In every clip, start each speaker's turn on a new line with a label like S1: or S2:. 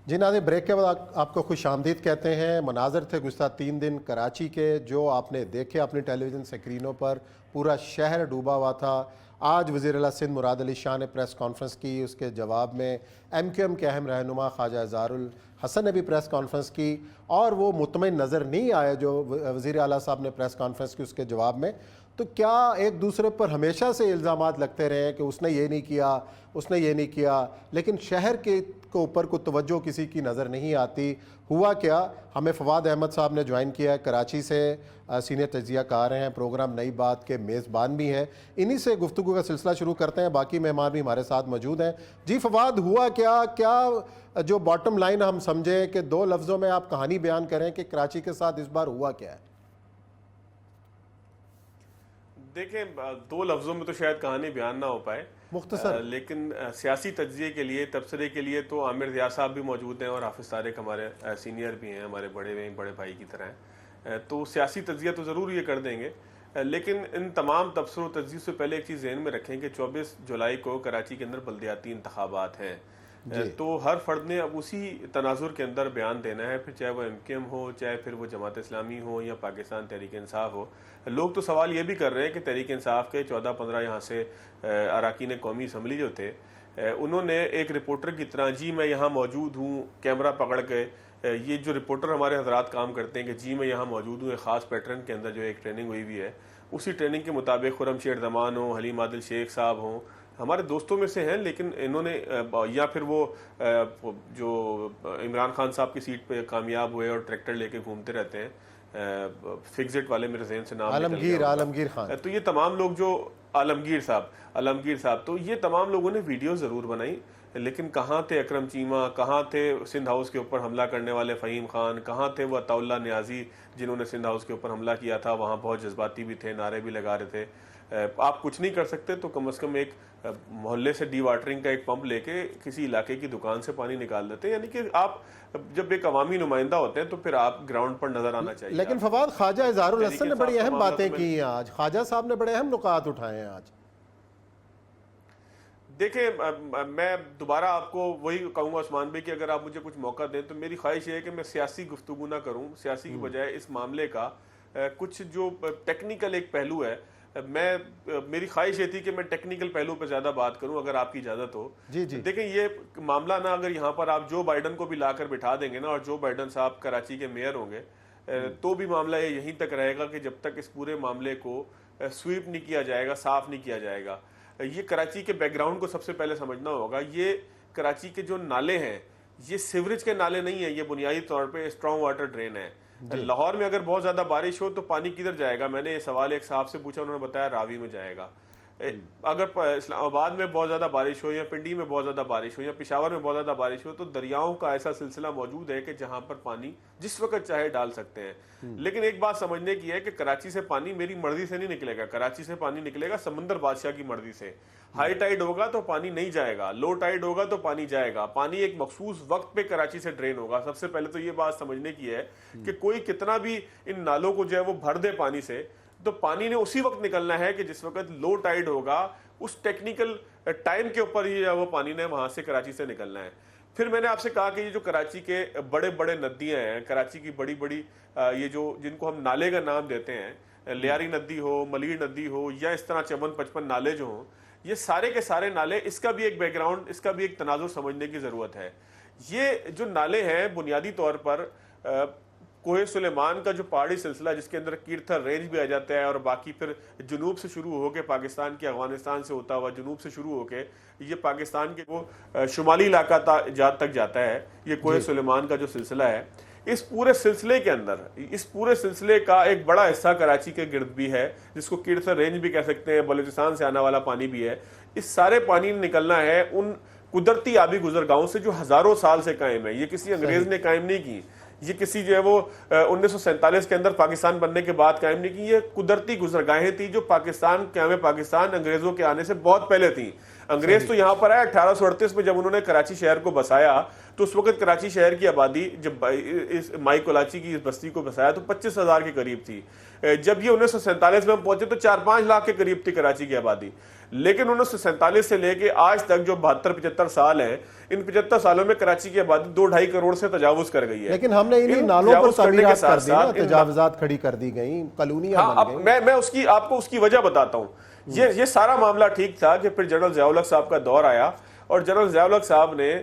S1: جی ناظرین، بریک کے بعد آپ کو خوش آمدید کہتے ہیں۔ مناظر تھے گزشتہ 3 دن کراچی کے، جو آپ نے دیکھے اپنی ٹیلی ویژن سکرینوں پر، پورا شہر ڈوبا ہوا تھا۔ آج وزیر اعلیٰ سندھ مراد علی شاہ نے پریس کانفرنس کی، اس کے جواب میں ایم کیو ایم کے اہم رہنما خواجہ اظہار الحسن نے بھی پریس کانفرنس کی، اور وہ مطمئن نظر نہیں آئے جو وزیر اعلیٰ صاحب نے پریس کانفرنس کی اس کے جواب میں۔ تو کیا ایک دوسرے پر ہمیشہ سے الزامات لگتے رہے کہ اس نے یہ نہیں کیا، اس نے یہ نہیں کیا، لیکن شہر کے اوپر کو توجہ کسی کی نظر نہیں آتی؟ ہوا کیا؟ ہمیں فواد احمد صاحب نے جوائن کیا ہے کراچی سے، سینئر تجزیہ کار ہیں، پروگرام نئی بات کے میزبان بھی ہیں۔ انہی سے گفتگو کا سلسلہ شروع کرتے ہیں، باقی مہمان بھی ہمارے ساتھ موجود ہیں۔ جی فواد، ہوا کیا؟ کیا جو باٹم لائن ہم سمجھیں کہ 2 لفظوں میں آپ کہانی بیان کریں کہ کراچی کے ساتھ اس بار ہوا کیا ہے؟
S2: دیکھیں، 2 لفظوں میں تو شاید کہانی بیان نہ ہو پائے،
S1: مختصر
S2: لیکن سیاسی تجزیے کے لیے، تبصرے کے لیے تو عامر ضیاء صاحب بھی موجود ہیں اور حافظ طارق ہمارے سینئر بھی ہیں، ہمارے بڑے بھائی کی طرح ہیں، تو سیاسی تجزیہ تو ضرور یہ کر دیں گے۔ لیکن ان تمام تبصروں تجزیے سے پہلے ایک چیز ذہن میں رکھیں کہ 24 جولائی کو کراچی کے اندر بلدیاتی انتخابات ہیں، تو ہر فرد نے اب اسی تناظر کے اندر بیان دینا ہے، پھر چاہے وہ ایم کیو ایم ہو، چاہے پھر وہ جماعت اسلامی ہو یا پاکستان تحریک انصاف ہو۔ لوگ تو سوال یہ بھی کر رہے ہیں کہ تحریک انصاف کے 14-15 یہاں سے اراکین قومی اسمبلی جو تھے، انہوں نے ایک رپورٹر کی طرح جی میں یہاں موجود ہوں کیمرہ پکڑ کے، یہ جو رپورٹر ہمارے حضرات کام کرتے ہیں کہ جی میں یہاں موجود ہوں، ایک خاص پیٹرن کے اندر جو ایک ٹریننگ ہوئی ہوئی ہے، اسی ٹریننگ کے مطابق خرم شیر زمان ہوں، حلیم عادل شیخ صاحب ہوں، ہمارے دوستوں میں سے ہیں، لیکن انہوں نے یا پھر وہ جو عمران خان صاحب کی سیٹ پہ کامیاب ہوئے اور ٹریکٹر لے کے گھومتے رہتے ہیں، فکزٹ والے میرے ذہن سے نام نکل گیا،
S1: عالمگیر خان،
S2: تو یہ تمام لوگ جو عالمگیر صاحب تو یہ تمام لوگوں نے ویڈیو ضرور بنائی، لیکن کہاں تھے اکرم چیمہ، کہاں تھے سندھ ہاؤس کے اوپر حملہ کرنے والے فہیم خان، کہاں تھے وہ عطا اللہ نیازی جنہوں نے سندھ ہاؤس کے اوپر حملہ کیا تھا؟ وہاں بہت جذباتی بھی تھے، نعرے بھی لگا رہے تھے۔ آپ کچھ نہیں کر سکتے تو کم از کم ایک محلے سے ڈی واٹرنگ کا ایک پمپ لے کے کسی علاقے کی دکان سے پانی نکال دیتے ہیں، یعنی کہ آپ جب ایک عوامی نمائندہ ہوتے ہیں تو پھر آپ گراؤنڈ پر نظر آنا چاہیے۔
S1: لیکن فواد، خواجہ اظہار الحسن نے بڑی اہم باتیں کی ہیں آج، خواجہ صاحب نے بڑے اہم نکات اٹھائے ہیں آج۔
S2: دیکھیں، میں دوبارہ آپ کو وہی کہوں گا عثمان بھائی کہ اگر آپ مجھے کچھ موقع دیں تو میری خواہش یہ ہے کہ میں سیاسی گفتگو نہ کروں، سیاسی کی بجائے اس معاملے کا کچھ جو ٹیکنیکل ایک پہلو ہے، میری خواہش یہ تھی کہ میں ٹیکنیکل پہلو پہ زیادہ بات کروں اگر آپ کی اجازت ہو۔ دیکھیں، یہ معاملہ نا اگر یہاں پر آپ جو بائیڈن کو بھی لا کر بٹھا دیں گے نا، اور جو بائیڈن صاحب کراچی کے میئر ہوں گے، تو بھی معاملہ یہ یہیں تک رہے گا کہ جب تک اس پورے معاملے کو سویپ نہیں کیا جائے گا، صاف نہیں کیا جائے گا۔ یہ کراچی کے بیک گراؤنڈ کو سب سے پہلے سمجھنا ہوگا۔ یہ کراچی کے جو نالے ہیں، یہ سیوریج کے نالے نہیں ہیں، یہ بنیادی طور پہ اسٹرانگ واٹر ڈرین ہے۔ لاہور میں اگر بہت زیادہ بارش ہو تو پانی کدھر جائے گا؟ میں نے یہ سوال ایک صاحب سے پوچھا، انہوں نے بتایا راوی میں جائے گا۔ اگر اسلام آباد میں بہت زیادہ بارش ہو، یا پنڈی میں بہت زیادہ بارش ہو، یا پشاور میں بہت زیادہ بارش ہو، تو دریاؤں کا ایسا سلسلہ موجود ہے کہ جہاں پر پانی جس وقت چاہے ڈال سکتے ہیں۔ لیکن ایک بات سمجھنے کی ہے کہ کراچی سے پانی میری مرضی سے نہیں نکلے گا، کراچی سے پانی نکلے گا سمندر بادشاہ کی مرضی سے۔ ہائی ٹائیڈ ہوگا تو پانی نہیں جائے گا، لو ٹائیڈ ہوگا تو پانی جائے گا۔ پانی ایک مخصوص وقت پہ کراچی سے ڈرین ہوگا۔ سب سے پہلے تو یہ بات سمجھنے کی ہے کہ کوئی کتنا بھی ان نالوں کو جو ہے وہ بھر دے پانی سے، تو پانی نے اسی وقت نکلنا ہے کہ جس وقت لو ٹائیڈ ہوگا، اس ٹیکنیکل ٹائم کے اوپر ہی وہ پانی نے وہاں سے کراچی سے نکلنا ہے۔ پھر میں نے آپ سے کہا کہ یہ جو کراچی کے بڑے بڑے ندیاں ہیں، کراچی کی بڑی بڑی یہ جو جن کو ہم نالے کا نام دیتے ہیں، لیاری ندی ہو، ملیر ندی ہو، یا اس طرح 54-55 نالے جو ہوں، یہ سارے کے سارے نالے، اس کا بھی ایک بیک گراؤنڈ، اس کا بھی ایک تناظر سمجھنے کی ضرورت ہے۔ یہ جو نالے ہیں بنیادی طور پر کوہ سلیمان کا جو پہاڑی سلسلہ جس کے اندر کیرتھر رینج بھی آ جاتا ہے، اور باقی پھر جنوب سے شروع ہو کے پاکستان کے افغانستان سے ہوتا ہوا جنوب سے شروع ہو کے یہ پاکستان کے وہ شمالی علاقہ تک جاتا ہے، یہ کوہ سلیمان کا جو سلسلہ ہے، اس پورے سلسلے کے اندر، اس پورے سلسلے کا ایک بڑا حصہ کراچی کے گرد بھی ہے، جس کو کیرتھر رینج بھی کہہ سکتے ہیں، بلوچستان سے آنے والا پانی بھی ہے۔ اس سارے پانی نکلنا ہے ان قدرتی آبی گزرگاہوں سے جو ہزاروں سال سے قائم ہے۔ یہ کسی انگریز نے قائم نہیں کی، یہ کسی جو ہے وہ 1947 کے اندر پاکستان بننے کے بعد قائم نہیں کی، یہ قدرتی گزرگاہیں تھیں جو پاکستان قیام پاکستان انگریزوں کے آنے سے بہت پہلے تھیں۔ انگریز تو یہاں پر آئے 1838 میں، جب انہوں نے کراچی شہر کو بسایا تو اس وقت کراچی شہر کی آبادی جب اس مائی کولاچی کی اس بستی کو بسایا تو 25,000 کے قریب تھی۔ جب یہ 1947 میں ہم پہنچے تو 4-5 لاکھ کے قریب تھی کراچی کی آبادی۔ لیکن 1947 سے لے کے آج تک جو 72-75 سال ہیں، ان 75 سالوں میں کراچی کی آبادی 2-2.5 کروڑ سے تجاوز کر گئی ہے.
S1: لیکن ہم نے انہی نالوں پر تعمیرات کر دی نا، تجاوزات کھڑی کر دی گئیں، کالونیاں بن گئیں.
S2: میں آپ کو اس کی وجہ بتاتا ہوں. یہ سارا معاملہ ٹھیک تھا کہ پھر جنرل ضیاء الحق صاحب کا دور آیا اور جنرل ضیاء الحق صاحب نے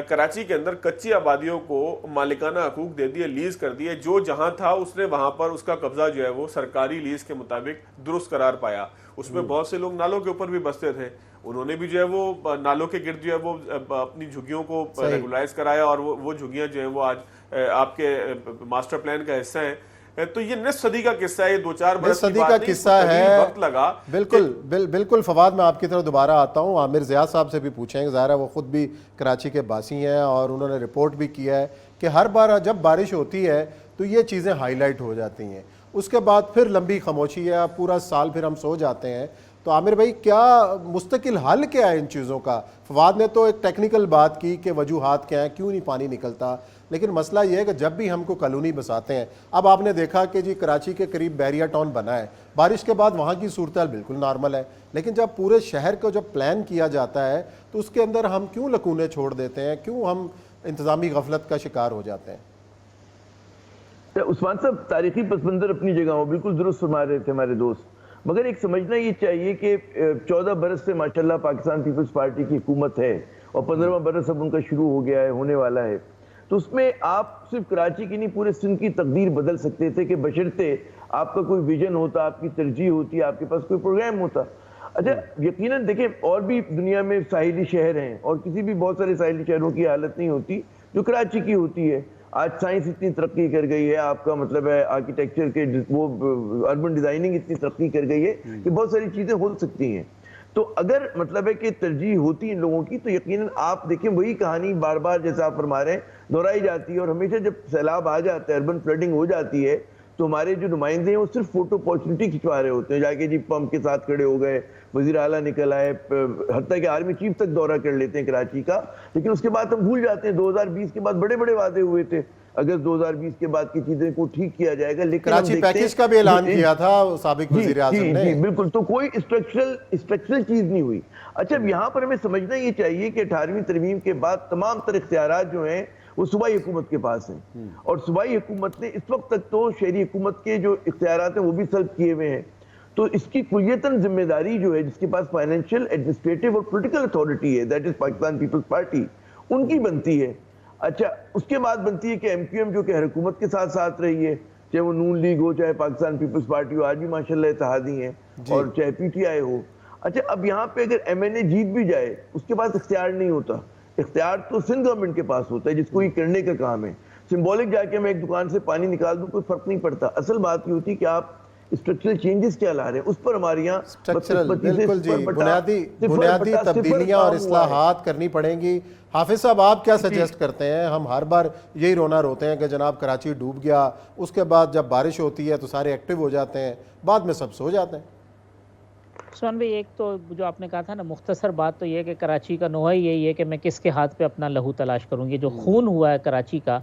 S2: کراچی کے اندر کچی آبادیوں کو مالکانہ حقوق دے دیے، لیز کر دیے. جو جہاں تھا اس نے وہاں پر اس کا قبضہ جو ہے وہ سرکاری لیز کے مطابق درست قرار پایا. اس میں بہت سے لوگ نالوں کے اوپر بھی بستے تھے، انہوں نے بھی جو ہے وہ نالوں کے گرد جو ہے وہ اپنی جھگیوں کو ریگولائز کرایا اور وہ جھگیاں جو ہیں وہ آج آپ کے ماسٹر پلان کا حصہ ہیں. تو یہ نصف صدی کا قصہ ہے، یہ 2-4 برس کی بات نہیں،
S1: قصہ ہے،
S2: وقت لگا.
S1: بالکل. فواد میں آپ کی طرف دوبارہ آتا ہوں. عامر ضیاء صاحب سے بھی پوچھیں گے، ظاہر ہے وہ خود بھی کراچی کے باسی ہیں اور انہوں نے رپورٹ بھی کیا ہے کہ ہر بار جب بارش ہوتی ہے تو یہ چیزیں ہائی لائٹ ہو جاتی ہیں، اس کے بعد پھر لمبی خاموشی ہے، پورا سال پھر ہم سو جاتے ہیں. تو عامر بھائی کیا مستقل حل کیا ہے ان چیزوں کا؟ فواد نے تو ایک ٹیکنیکل بات کی کہ وجوہات کیا ہیں، کیوں نہیں پانی نکلتا، لیکن مسئلہ یہ ہے کہ جب بھی ہم کو کالونی بساتے ہیں، اب آپ نے دیکھا کہ جی کراچی کے قریب بیریا ٹاؤن بنا ہے، بارش کے بعد وہاں کی صورتحال بالکل نارمل ہے، لیکن جب پورے شہر کو جب پلان کیا جاتا ہے تو اس کے اندر ہم کیوں لکونے چھوڑ دیتے ہیں، کیوں ہم انتظامی غفلت کا شکار ہو جاتے ہیں؟
S3: عثمان صاحب تاریخی پس منظر اپنی جگہ ہو، بالکل درست فرما رہے تھے ہمارے دوست، مگر ایک سمجھنا یہ چاہیے کہ 14 برس سے ماشاءاللہ پاکستان پیپلز پارٹی کی حکومت ہے اور 15واں برس اب ان کا شروع ہو گیا ہے، ہونے والا ہے. تو اس میں آپ صرف کراچی کی نہیں پورے سندھ کی تقدیر بدل سکتے تھے کہ بشرطے آپ کا کوئی ویژن ہوتا، آپ کی ترجیح ہوتی، آپ کے پاس کوئی پروگرام ہوتا. اچھا یقیناً دیکھیں اور بھی دنیا میں ساحلی شہر ہیں اور کسی بھی بہت سارے ساحلی شہروں کی حالت نہیں ہوتی جو کراچی کی ہوتی ہے. آج سائنس اتنی ترقی کر گئی ہے، آپ کا مطلب ہے آرکیٹیکچر کے وہ اربن ڈیزائننگ اتنی ترقی کر گئی ہے کہ بہت ساری چیزیں ہو سکتی ہیں. تو اگر مطلب ہے کہ ترجیح ہوتی ان لوگوں کی تو یقیناً آپ دیکھیں وہی کہانی بار بار جیسے آپ فرما رہے ہیں دہرائی جاتی ہے. اور ہمیشہ جب سیلاب آ جاتا ہے، اربن فلڈنگ ہو جاتی ہے، تو ہمارے جو نمائندے ہیں وہ صرف فوٹو اپارچونٹی کھنچوا رہے ہوتے ہیں، جا کے جی پمپ کے ساتھ کھڑے ہو گئے، وزیر اعلیٰ نکل آئے، حتیٰ کہ آرمی چیف تک دورہ کر لیتے ہیں کراچی کا. لیکن اس کے بعد ہم بھول جاتے ہیں 2020 کے بعد بڑے بڑے وعدے ہوئے تھے، اگست 2020 کے بعد کی چیزیں کو ٹھیک کیا جائے گا، لیکن
S1: کراچی پیکیج کا بھی اعلان کیا تھا سابق وزیر اعظم نے.
S3: جی بالکل، تو کوئی اسٹرکچرل چیز نہیں ہوئی. اچھا اب یہاں پر ہمیں سمجھنا یہ چاہیے کہ 18ویں ترمیم کے بعد تمام تر اختیارات جو ہیں وہ صوبائی حکومت کے پاس ہیں، اور صوبائی حکومت نے اس وقت تک تو شہری حکومت کے جو اختیارات ہیں وہ بھی سلب کیے ہوئے ہیں. تو اس کی کلیتاً ذمہ داری جو ہے جس کے پاس فائنینشیل، ایڈمنسٹریٹو اور پولیٹیکل اتھارٹی ہے، دیٹ از پاکستان پیپلز پارٹی، ان کی بنتی ہے. اچھا اس کے بعد بنتی ہے کہ ایم کیو ایم جو کہ ہر حکومت کے ساتھ ساتھ رہی ہے، چاہے وہ نون لیگ ہو، چاہے پاکستان پیپلز پارٹی ہو، آج بھی ماشاءاللہ اتحادی ہیں، اور چاہے پی ٹی آئی ہو. اچھا اب یہاں پہ اگر ایم این اے جیت بھی جائے اس کے پاس اختیار نہیں ہوتا، اختیار تو سندھ گورنمنٹ کے پاس ہوتا ہے جس کو یہ کرنے کا کام ہے. سمبولک جا کے میں ایک دکان سے پانی نکال دوں کوئی فرق نہیں پڑتا. اصل بات یہ ہوتی ہے کہ آپ اسٹرکچرل چینجز کیا لا رہے ہیں، اس پر ہمارے یہاں
S1: بالکل جی بنیادی تبدیلیاں اور اصلاحات کرنی پڑیں گی. حافظ صاحب آپ کیا سجیسٹ کرتے ہیں؟ ہم ہر بار یہی رونا روتے ہیں کہ جناب کراچی ڈوب گیا، اس کے بعد جب بارش ہوتی ہے تو سارے ایکٹیو ہو جاتے ہیں، بعد میں سب سو جاتے ہیں.
S4: عثمان بھائی ایک تو جو آپ نے کہا تھا نا مختصر بات تو یہ ہے کہ کراچی کا نوحہ یہی ہے کہ میں کس کے ہاتھ پہ اپنا لہو تلاش کروں گی. جو خون ہوا ہے کراچی کا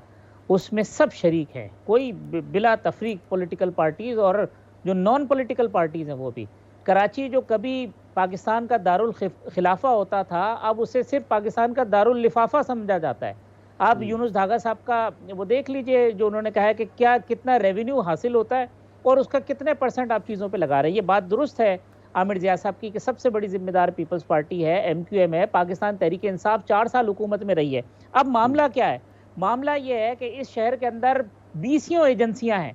S4: اس میں سب شریک ہیں، کوئی بلا تفریق پولیٹیکل پارٹیز اور جو نان پولیٹیکل پارٹیز ہیں وہ بھی. کراچی جو کبھی پاکستان کا دارالخلافہ ہوتا تھا اب اسے صرف پاکستان کا داراللفافہ سمجھا جاتا ہے. آپ یونس دھاگا صاحب کا وہ دیکھ لیجئے جو انہوں نے کہا ہے کہ کتنا ریونیو حاصل ہوتا ہے اور اس کا کتنے % آپ چیزوں پہ لگا رہے ہیں. یہ بات درست ہے عامر ضیاء صاحب کی کہ سب سے بڑی ذمہ دار پیپلز پارٹی ہے، ایم کیو ایم ہے. پاکستان تحریک انصاف 4 سال حکومت میں رہی ہے. اب معاملہ کیا ہے؟ معاملہ یہ ہے کہ اس شہر کے اندر 20 ایجنسیاں ہیں.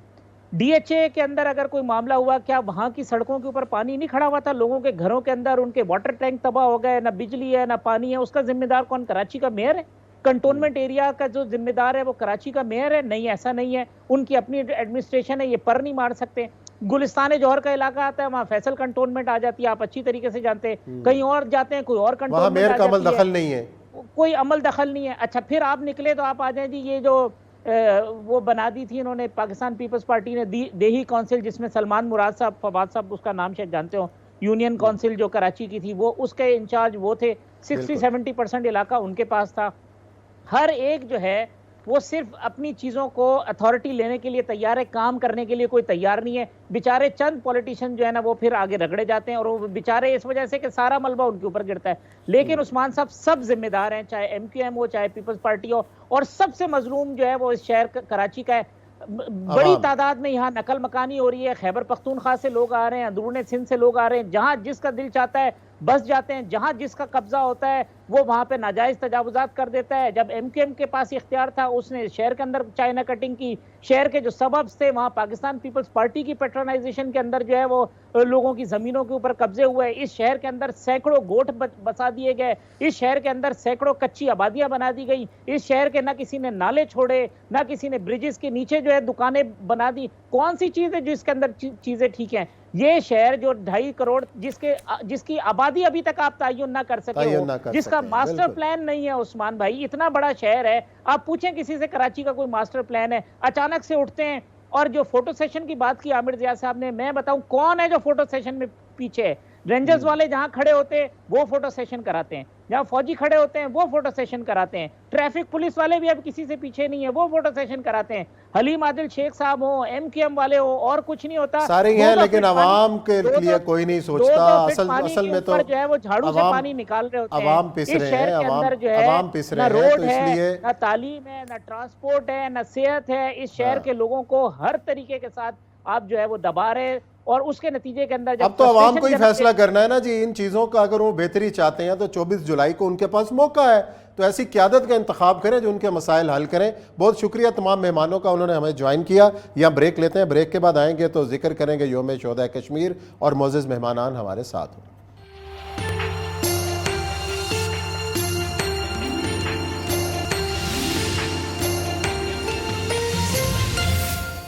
S4: ڈی ایچ اے کے اندر اگر کوئی معاملہ ہوا، کیا وہاں کی سڑکوں کے اوپر پانی نہیں کھڑا ہوا تھا؟ لوگوں کے گھروں کے اندر ان کے واٹر ٹینک تباہ ہو گئے، نہ بجلی ہے نہ پانی ہے. اس کا ذمہ دار کون؟ کراچی کا میئر ہے. کنٹونمنٹ ایریا کا جو ذمہ دار ہے وہ کراچی کا میئر ہے؟ نہیں، ایسا نہیں ہے. ان کی اپنی ایڈمنسٹریشن ہے، یہ پر نہیں مار سکتے. گلستان جوہر کا علاقہ آتا ہے، وہاں فیصل کنٹونمنٹ آ جاتی ہے، آپ اچھی طریقے سے جانتے ہیں. کہیں اور جاتے ہیں کوئی اور کنٹونمنٹ
S1: میئر کا عمل دخل نہیں ہے،
S4: کوئی عمل دخل نہیں ہے. اچھا پھر آپ نکلے تو آپ آ جائیں جی یہ جو وہ بنا دی تھی انہوں نے پاکستان پیپلز پارٹی نے دیہی کونسل، جس میں سلمان مراد صاحب، فواد صاحب اس کا نام شاید جانتے ہو، یونین کونسل جو کراچی کی تھی وہ اس کے انچارج وہ تھے. 60-70% علاقہ ان کے پاس تھا. ہر ایک جو ہے وہ صرف اپنی چیزوں کو اتھارٹی لینے کے لیے تیار ہے، کام کرنے کے لیے کوئی تیار نہیں ہے. بیچارے چند پولیٹیشین جو ہے نا وہ پھر آگے رگڑے جاتے ہیں، اور وہ بیچارے اس وجہ سے کہ سارا ملبہ ان کے اوپر گرتا ہے. لیکن عثمان صاحب سب ذمہ دار ہیں، چاہے ایم کیو ایم ہو، چاہے پیپلز پارٹی ہو، اور سب سے مظلوم جو ہے وہ اس شہر کراچی کا ہے. بڑی تعداد میں یہاں نقل مکانی ہو رہی ہے، خیبر پختونخوا سے لوگ آ رہے ہیں، اندرون سندھ سے لوگ آ رہے ہیں، جہاں جس کا دل چاہتا ہے بس جاتے ہیں، جہاں جس کا قبضہ ہوتا ہے وہ وہاں پہ ناجائز تجاوزات کر دیتا ہے. جب ایم کیو ایم کے پاس اختیار تھا اس نے شہر کے اندر چائنا کٹنگ کی، شہر کے جو سببز تھے وہاں پاکستان پیپلز پارٹی کی پیٹرنائزیشن کے اندر جو ہے وہ لوگوں کی زمینوں کے اوپر قبضے ہوئے. اس شہر کے اندر سینکڑوں گوٹھ بسا دیے گئے، اس شہر کے اندر سینکڑوں کچی آبادیاں بنا دی گئی، اس شہر کے نہ کسی نے نالے چھوڑے، نہ کسی نے بریجز کے نیچے جو ہے دکانیں بنا دی. کون سی چیز ہے جو اس کے اندر چیزیں ٹھیک ہیں؟ یہ شہر جو 2.5 کروڑ جس کی آبادی ابھی تک آپ تعین نہ کر سکے ہو، جس کا ماسٹر پلان نہیں ہے عثمان بھائی، اتنا بڑا شہر ہے. آپ پوچھیں کسی سے کراچی کا کوئی ماسٹر پلان ہے؟ اچانک سے اٹھتے ہیں. اور جو فوٹو سیشن کی بات کی عامر ضیاء صاحب نے، میں بتاؤں کون ہے جو فوٹو سیشن میں پیچھے ہے؟ رینجرز والے جہاں کھڑے ہوتے ہیں وہ فوٹو سیشن کراتے ہیں، جہاں فوجی کھڑے ہوتے ہیں وہ فوٹو سیشن کراتے ہیں، ٹریفک پولیس والے بھی اب کسی سے پیچھے نہیں ہیں، وہ فوٹو سیشن کراتے ہیں. حلیم عادل شیخ صاحب ہوں، ایم کیو ایم والے ہوں، اور کچھ نہیں ہوتا.
S1: سارے ہیں لیکن عوام کے لیے کوئی نہیں سوچتا. اصل میں تو
S4: جو ہے وہ جھاڑو سے پانی نکال رہے ہوتے ہیں.
S1: عوام پس رہے ہیں، عوام پس رہے
S4: نہ
S1: ہیں،
S4: روڈ
S1: تو اس
S4: ہے،
S1: لیے
S4: نہ تعلیم ہے، نہ ٹرانسپورٹ ہے، نہ صحت ہے. اس شہر کے لوگوں کو ہر طریقے کے ساتھ آپ جو ہے وہ دبا رہے، اور اس کے نتیجے کے اندر
S1: اب تو عوام کو ہی فیصلہ کرنا ہے نا جی. ان چیزوں کا اگر وہ بہتری چاہتے ہیں تو 24 جولائی کو ان کے پاس موقع ہے، تو ایسی قیادت کا انتخاب کریں جو ان کے مسائل حل کریں. بہت شکریہ تمام مہمانوں کا، انہوں نے ہمیں جوائن کیا. یہاں بریک لیتے ہیں، بریک کے بعد آئیں گے تو ذکر کریں گے یوم شہدائے کشمیر، اور معزز مہمانان ہمارے ساتھ ہوں.